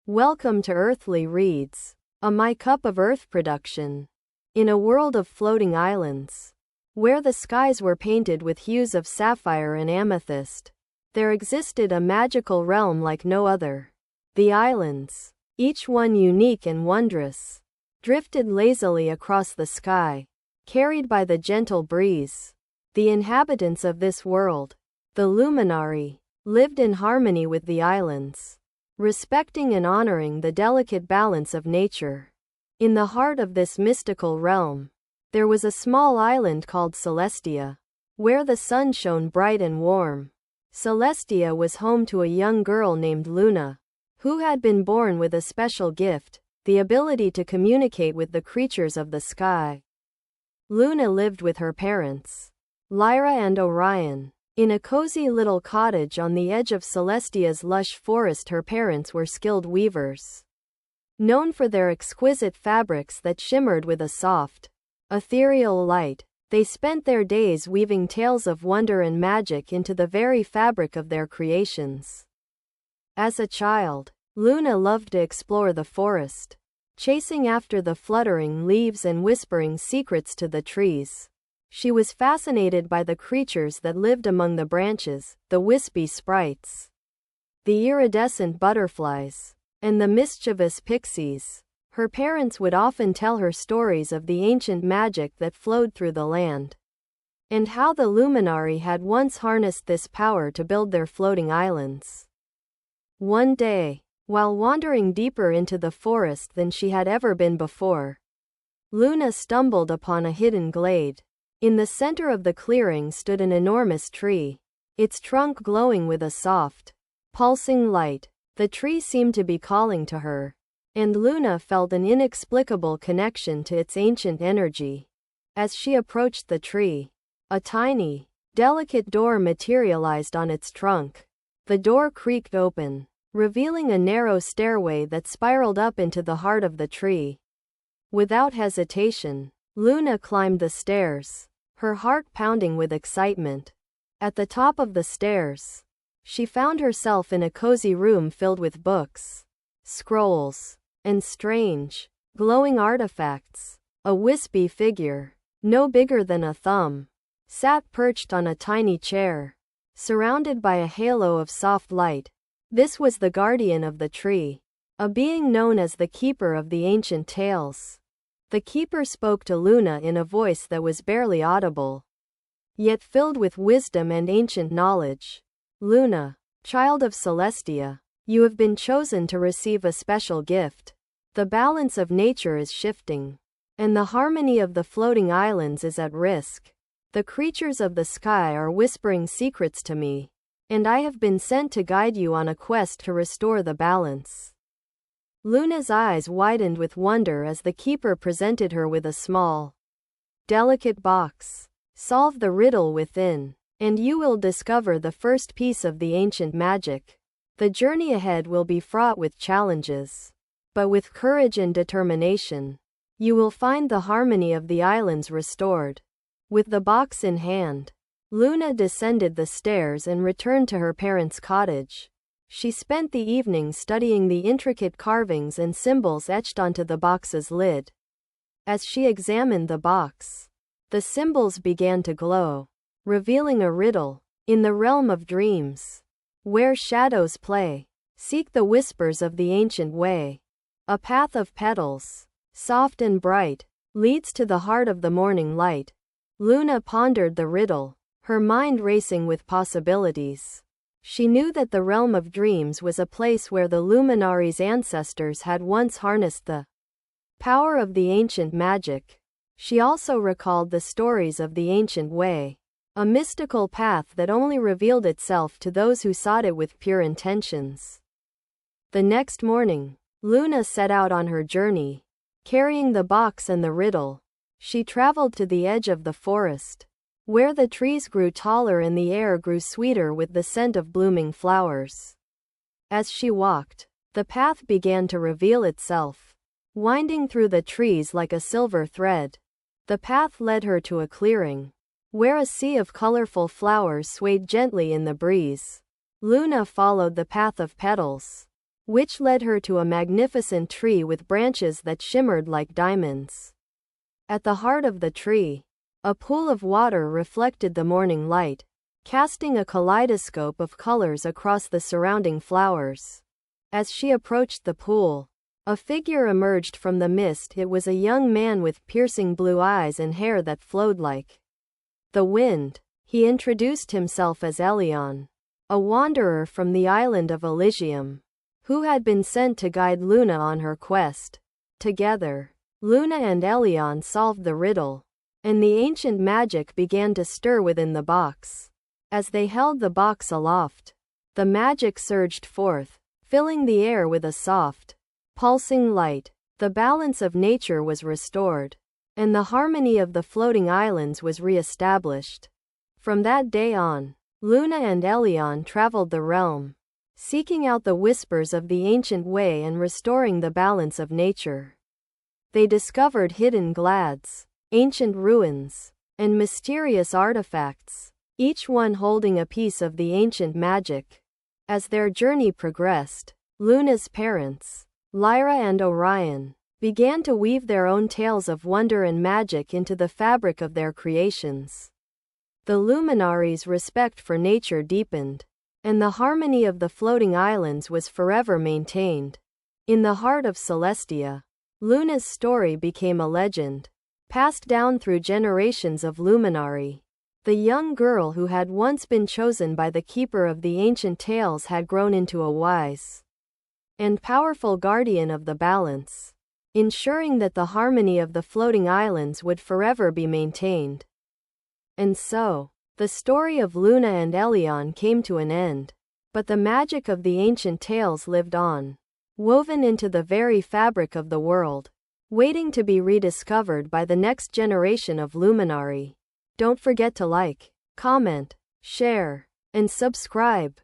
Welcome to Earthly Reads, a My Cup of Earth production. In a world of floating islands, where the skies were painted with hues of sapphire and amethyst, there existed a magical realm like no other. The islands, each one unique and wondrous, drifted lazily across the sky, carried by the gentle breeze. The inhabitants of this world, the Luminari, lived in harmony with the islands, respecting and honoring the delicate balance of nature. In the heart of this mystical realm, there was a small island called Celestia, where the sun shone bright and warm. Celestia was home to a young girl named Luna, who had been born with a special gift, the ability to communicate with the creatures of the sky. Luna lived with her parents, Lyra and Orion, in a cozy little cottage on the edge of Celestia's lush forest. Her parents were skilled weavers, known for their exquisite fabrics that shimmered with a soft, ethereal light. They spent their days weaving tales of wonder and magic into the very fabric of their creations. As a child, Luna loved to explore the forest, chasing after the fluttering leaves and whispering secrets to the trees. She was fascinated by the creatures that lived among the branches, the wispy sprites, the iridescent butterflies, and the mischievous pixies. Her parents would often tell her stories of the ancient magic that flowed through the land, and how the Luminari had once harnessed this power to build their floating islands. One day, while wandering deeper into the forest than she had ever been before, Luna stumbled upon a hidden glade. In the center of the clearing stood an enormous tree, its trunk glowing with a soft, pulsing light. The tree seemed to be calling to her, and Luna felt an inexplicable connection to its ancient energy. As she approached the tree, a tiny, delicate door materialized on its trunk. The door creaked open, revealing a narrow stairway that spiraled up into the heart of the tree. Without hesitation, Luna climbed the stairs, her heart pounding with excitement. At the top of the stairs, she found herself in a cozy room filled with books, scrolls, and strange, glowing artifacts. A wispy figure, no bigger than a thumb, sat perched on a tiny chair, surrounded by a halo of soft light. This was the guardian of the tree, a being known as the Keeper of the Ancient Tales. The Keeper spoke to Luna in a voice that was barely audible, yet filled with wisdom and ancient knowledge. Luna, child of Celestia, you have been chosen to receive a special gift. The balance of nature is shifting, and the harmony of the floating islands is at risk. The creatures of the sky are whispering secrets to me, and I have been sent to guide you on a quest to restore the balance. Luna's eyes widened with wonder as the Keeper presented her with a small, delicate box. Solve the riddle within, and you will discover the first piece of the ancient magic. The journey ahead will be fraught with challenges, but with courage and determination, you will find the harmony of the islands restored. With the box in hand, Luna descended the stairs and returned to her parents' cottage. She spent the evening studying the intricate carvings and symbols etched onto the box's lid. As she examined the box, the symbols began to glow, revealing a riddle. In the realm of dreams, where shadows play, seek the whispers of the ancient way. A path of petals, soft and bright, leads to the heart of the morning light. Luna pondered the riddle, her mind racing with possibilities. She knew that the realm of dreams was a place where the Luminari's ancestors had once harnessed the power of the ancient magic. She also recalled the stories of the ancient way, a mystical path that only revealed itself to those who sought it with pure intentions. The next morning, Luna set out on her journey, carrying the box and the riddle. She traveled to the edge of the forest, where the trees grew taller and the air grew sweeter with the scent of blooming flowers. As she walked, the path began to reveal itself, winding through the trees like a silver thread. The path led her to a clearing, where a sea of colorful flowers swayed gently in the breeze. Luna followed the path of petals, which led her to a magnificent tree with branches that shimmered like diamonds. At the heart of the tree, a pool of water reflected the morning light, casting a kaleidoscope of colors across the surrounding flowers. As she approached the pool, a figure emerged from the mist. It was a young man with piercing blue eyes and hair that flowed like the wind. He introduced himself as Elion, a wanderer from the island of Elysium, who had been sent to guide Luna on her quest. Together, Luna and Elion solved the riddle, and the ancient magic began to stir within the box. As they held the box aloft, the magic surged forth, filling the air with a soft, pulsing light. The balance of nature was restored, and the harmony of the floating islands was re-established. From that day on, Luna and Elion traveled the realm, seeking out the whispers of the ancient way and restoring the balance of nature. They discovered hidden glads, ancient ruins, and mysterious artifacts, each one holding a piece of the ancient magic. As their journey progressed, Luna's parents, Lyra and Orion, began to weave their own tales of wonder and magic into the fabric of their creations. The luminaries' respect for nature deepened, and the harmony of the floating islands was forever maintained. In the heart of Celestia, Luna's story became a legend, passed down through generations of luminari. The young girl who had once been chosen by the keeper of the ancient tales had grown into a wise and powerful guardian of the balance, ensuring that the harmony of the floating islands would forever be maintained. And so, the story of Luna and Elion came to an end, but the magic of the ancient tales lived on, woven into the very fabric of the world, waiting to be rediscovered by the next generation of luminari. Don't forget to like, comment, share, and subscribe.